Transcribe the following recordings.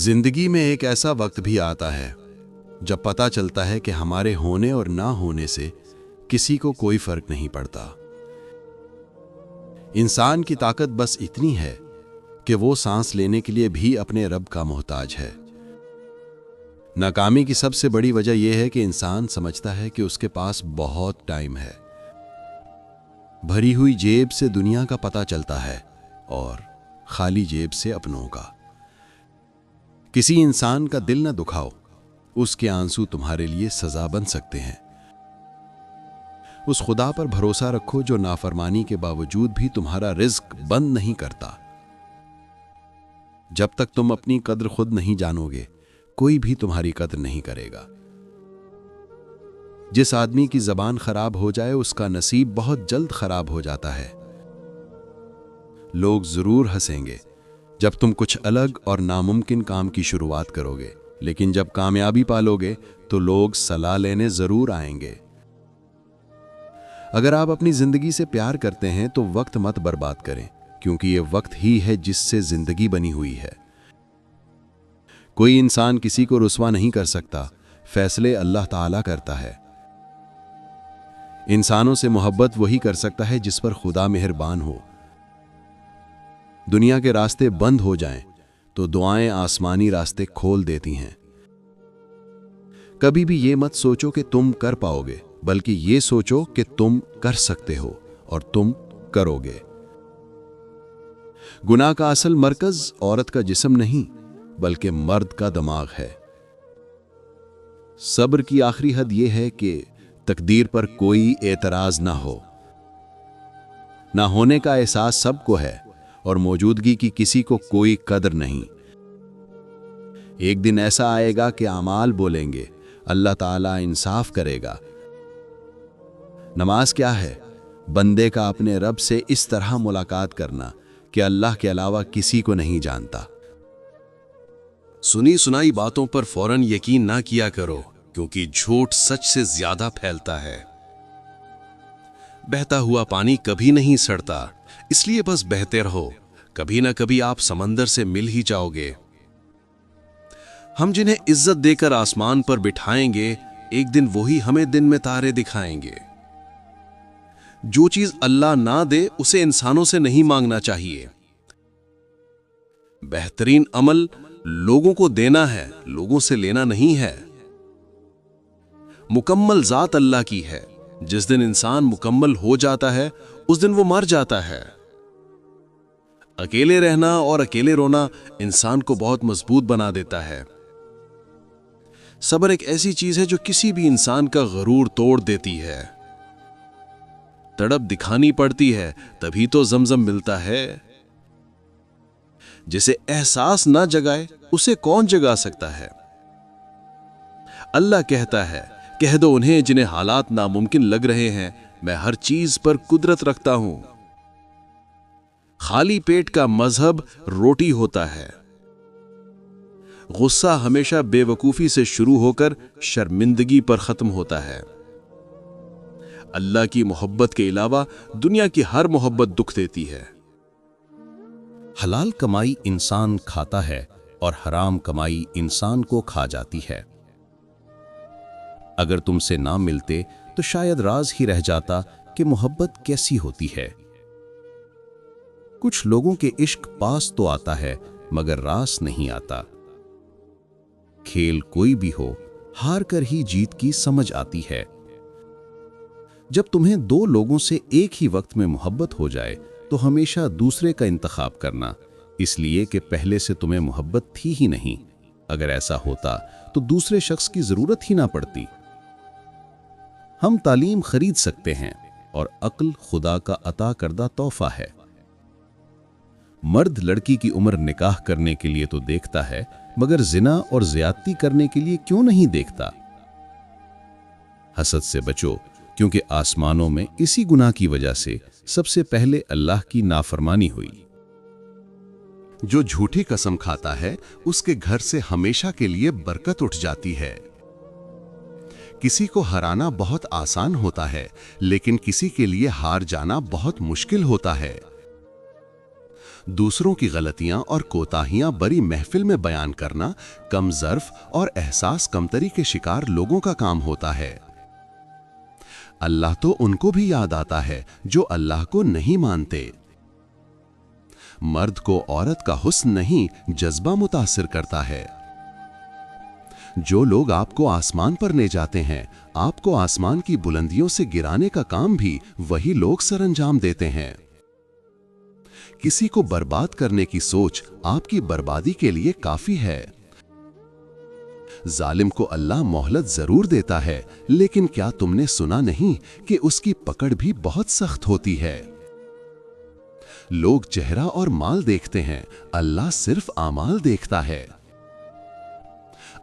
जिंदगी में एक ऐसा वक्त भी आता है जब पता चलता है कि हमारे होने और ना होने से किसी को कोई फर्क नहीं पड़ता। इंसान की ताकत बस इतनी है कि वो सांस लेने के लिए भी अपने रब का मोहताज है। नाकामी की सबसे बड़ी वजह यह है कि इंसान समझता है कि उसके पास बहुत टाइम है। भरी हुई जेब से दुनिया का पता चलता है और खाली जेब से अपनों का। किसी इंसान का दिल न दुखाओ, उसके आंसू तुम्हारे लिए सजा बन सकते हैं। उस खुदा पर भरोसा रखो जो नाफरमानी के बावजूद भी तुम्हारा रिज्क बंद नहीं करता। जब तक तुम अपनी कद्र खुद नहीं जानोगे, कोई भी तुम्हारी कद्र नहीं करेगा। जिस आदमी की जबान खराब हो जाए उसका नसीब बहुत जल्द खराब हो जाता है। लोग जरूर हंसेंगे जब तुम कुछ अलग और नामुमकिन काम की शुरुआत करोगे, लेकिन जब कामयाबी पालोगे तो लोग सलाह लेने जरूर आएंगे। अगर आप अपनी जिंदगी से प्यार करते हैं तो वक्त मत बर्बाद करें, क्योंकि ये वक्त ही है जिससे जिंदगी बनी हुई है। कोई इंसान किसी को रुस्वा नहीं कर सकता, फैसले अल्लाह ताला करता है। इंसानों से मोहब्बत वही कर सकता है जिस पर खुदा मेहरबान हो। दुनिया के रास्ते बंद हो जाएं तो दुआएं आसमानी रास्ते खोल देती हैं। कभी भी ये मत सोचो कि तुम कर पाओगे, बल्कि ये सोचो कि तुम कर सकते हो और तुम करोगे। गुनाह का असल मरकज औरत का जिस्म नहीं, बल्कि मर्द का दिमाग है। सब्र की आखिरी हद यह है कि तकदीर पर कोई एतराज ना हो। ना होने का एहसास सबको है और मौजूदगी की किसी को कोई कदर नहीं। एक दिन ऐसा आएगा कि अमाल बोलेंगे, अल्लाह ताला इंसाफ करेगा। नमाज क्या है? बंदे का अपने रब से इस तरह मुलाकात करना कि अल्लाह के अलावा किसी को नहीं जानता। सुनी सुनाई बातों पर फौरन यकीन ना किया करो, क्योंकि झूठ सच से ज्यादा फैलता है। बहता हुआ पानी कभी नहीं सड़ता, इसलिए बस बहते रहो। कभी ना कभी आप समंदर से मिल ही जाओगे। हम जिन्हें इज्जत देकर आसमान पर बिठाएंगे, एक दिन वही हमें दिन में तारे दिखाएंगे। जो चीज अल्लाह ना दे उसे इंसानों से नहीं मांगना चाहिए। बेहतरीन अमल लोगों को देना है, लोगों से लेना नहीं है। मुकम्मल जात अल्लाह की है। जिस दिन इंसान मुकम्मल हो जाता है उस दिन वो मर जाता है। अकेले रहना और अकेले रोना इंसान को बहुत मजबूत बना देता है। सब्र एक ऐसी चीज है जो किसी भी इंसान का गरूर तोड़ देती है। तड़प दिखानी पड़ती है तभी तो ज़मज़म मिलता है। जिसे एहसास ना जगाए उसे कौन जगा सकता है? अल्लाह कहता है, कह दो उन्हें जिन्हें हालात नामुमकिन लग रहे हैं, मैं हर चीज पर कुदरत रखता हूं। खाली पेट का मजहब रोटी होता है। गुस्सा हमेशा बेवकूफी से शुरू होकर शर्मिंदगी पर खत्म होता है। अल्लाह की मोहब्बत के अलावा दुनिया की हर मोहब्बत दुख देती है। हलाल कमाई इंसान खाता है और हराम कमाई इंसान को खा जाती है। अगर तुमसे ना मिलते तो शायद राज ही रह जाता कि मोहब्बत कैसी होती है। कुछ लोगों के इश्क पास तो आता है मगर रास नहीं आता। खेल कोई भी हो, हार कर ही जीत की समझ आती है। जब तुम्हें दो लोगों से एक ही वक्त में मोहब्बत हो जाए तो हमेशा दूसरे का इंतखाब करना, इसलिए कि पहले से तुम्हें मोहब्बत थी ही नहीं। अगर ऐसा होता तो दूसरे शख्स की जरूरत ही ना पड़ती। हम तालीम खरीद सकते हैं और अक्ल खुदा का अता करदा तोहफा है। मर्द लड़की की उम्र निकाह करने के लिए तो देखता है, मगर जिना और ज्यादती करने के लिए क्यों नहीं देखता? हसद से बचो, क्योंकि आसमानों में इसी गुनाह की वजह से सबसे पहले अल्लाह की नाफरमानी हुई। जो झूठी कसम खाता है उसके घर से हमेशा के लिए बरकत उठ जाती है। किसी को हराना बहुत आसान होता है, लेकिन किसी के लिए हार जाना बहुत मुश्किल होता है। दूसरों की गलतियां और कोताहियां बड़ी महफिल में बयान करना कम ज़र्फ और एहसास कमतरी के शिकार लोगों का काम होता है। अल्लाह तो उनको भी याद आता है जो अल्लाह को नहीं मानते। मर्द को औरत का हुस्न नहीं, जज्बा मुतासिर करता है। जो लोग आपको आसमान पर ले जाते हैं, आपको आसमान की बुलंदियों से गिराने का काम भी वही लोग सरंजाम देते हैं। किसी को बर्बाद करने की सोच आपकी बर्बादी के लिए काफी है। जालिम को अल्लाह मोहलत जरूर देता है, लेकिन क्या तुमने सुना नहीं कि उसकी पकड़ भी बहुत सख्त होती है। लोग चेहरा और माल देखते हैं, अल्लाह सिर्फ आमाल देखता है।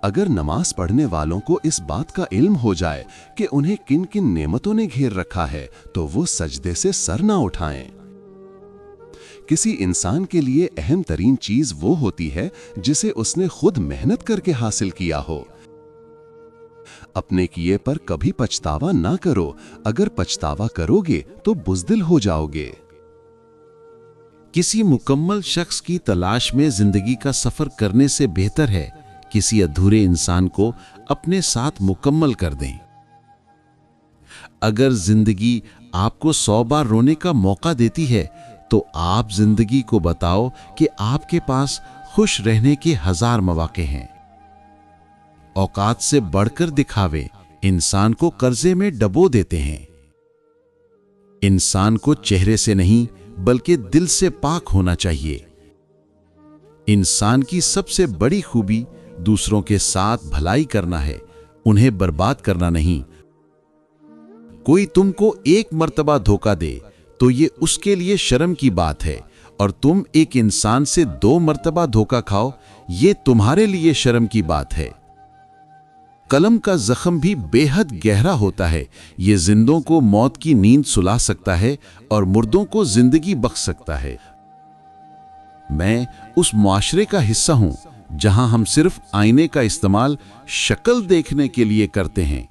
अगर नमाज पढ़ने वालों को इस बात का इल्म हो जाए कि उन्हें किन किन नेमतों ने घेर रखा है, तो वो सजदे से सर ना उठाएं। किसी इंसान के लिए अहम तरीन चीज वो होती है जिसे उसने खुद मेहनत करके हासिल किया हो। अपने किए पर कभी पछतावा ना करो, अगर पछतावा करोगे तो बुज़दिल हो जाओगे। किसी मुकम्मल शख्स की तलाश में जिंदगी का सफर करने से बेहतर है किसी अधूरे इंसान को अपने साथ मुकम्मल कर दें। अगर जिंदगी आपको 100 बार रोने का मौका देती है, तो आप जिंदगी को बताओ कि आपके पास खुश रहने के 1000 मौके हैं। औकात से बढ़कर दिखावे इंसान को कर्जे में डबो देते हैं। इंसान को चेहरे से नहीं बल्कि दिल से पाक होना चाहिए। इंसान की सबसे बड़ी खूबी दूसरों के साथ भलाई करना है, उन्हें बर्बाद करना नहीं। कोई तुमको एक मर्तबा धोखा दे तो ये उसके लिए शर्म की बात है, और तुम एक इंसान से 2 मर्तबा धोखा खाओ, ये तुम्हारे लिए शर्म की बात है। कलम का जख्म भी बेहद गहरा होता है। ये जिंदों को मौत की नींद सुला सकता है और मुर्दों को जिंदगी बख्श सकता है। मैं उस मुआशरे का हिस्सा हूं जहां हम सिर्फ आईने का इस्तेमाल शक्ल देखने के लिए करते हैं।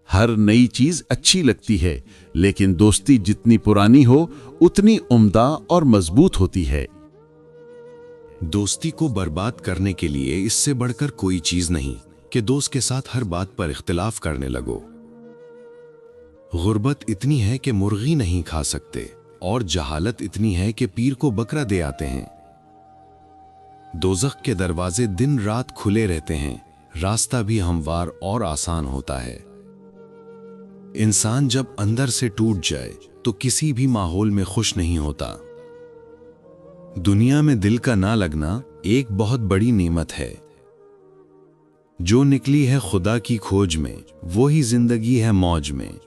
हर नई चीज अच्छी लगती है, लेकिन दोस्ती जितनी पुरानी हो उतनी उम्दा और मजबूत होती है। दोस्ती को बर्बाद करने के लिए इससे बढ़कर कोई चीज नहीं कि दोस्त के साथ हर बात पर इख्तिलाफ करने लगो। गुर्बत इतनी है कि मुर्गी नहीं खा सकते, और जहालत इतनी है कि पीर को बकरा दे आते हैं। दोज़ख के दरवाजे दिन रात खुले रहते हैं, रास्ता भी हमवार और आसान होता है। इंसान जब अंदर से टूट जाए तो किसी भी माहौल में खुश नहीं होता। दुनिया में दिल का ना लगना एक बहुत बड़ी नेमत है। जो निकली है खुदा की खोज में, वो ही जिंदगी है मौज में।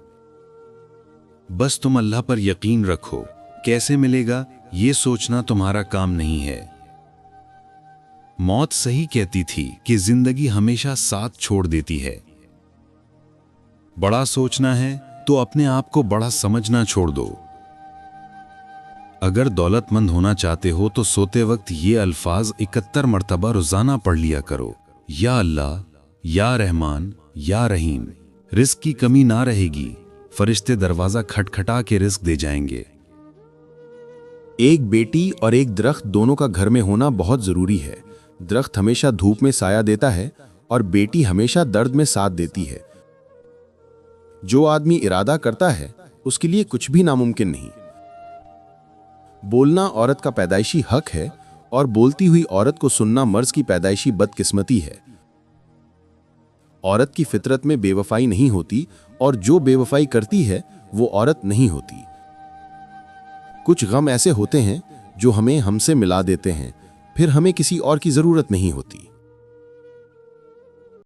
बस तुम अल्लाह पर यकीन रखो, कैसे मिलेगा ये सोचना तुम्हारा काम नहीं है। मौत सही कहती थी कि जिंदगी हमेशा साथ छोड़ देती है। बड़ा सोचना है तो अपने आप को बड़ा समझना छोड़ दो। अगर दौलतमंद होना चाहते हो तो सोते वक्त ये अल्फाज 71 मरतबा रोजाना पढ़ लिया करो, या अल्लाह, या रहमान, या रहीम। रिस्क की कमी ना रहेगी, फरिश्ते दरवाजा खटखटा के रिस्क दे जाएंगे। एक बेटी और एक दरख्त दोनों का घर में होना बहुत जरूरी है। दरख्त हमेशा धूप में साया देता है और बेटी हमेशा दर्द में साथ देती है। जो आदमी इरादा करता है उसके लिए कुछ भी नामुमकिन नहीं। बोलना औरत का पैदाइशी हक है और बोलती हुई औरत को सुनना मर्द की पैदाइशी बदकिस्मती है। औरत की फितरत में बेवफाई नहीं होती, और जो बेवफाई करती है वो औरत नहीं होती। कुछ गम ऐसे होते हैं जो हमें हमसे मिला देते हैं, फिर हमें किसी और की जरूरत नहीं होती।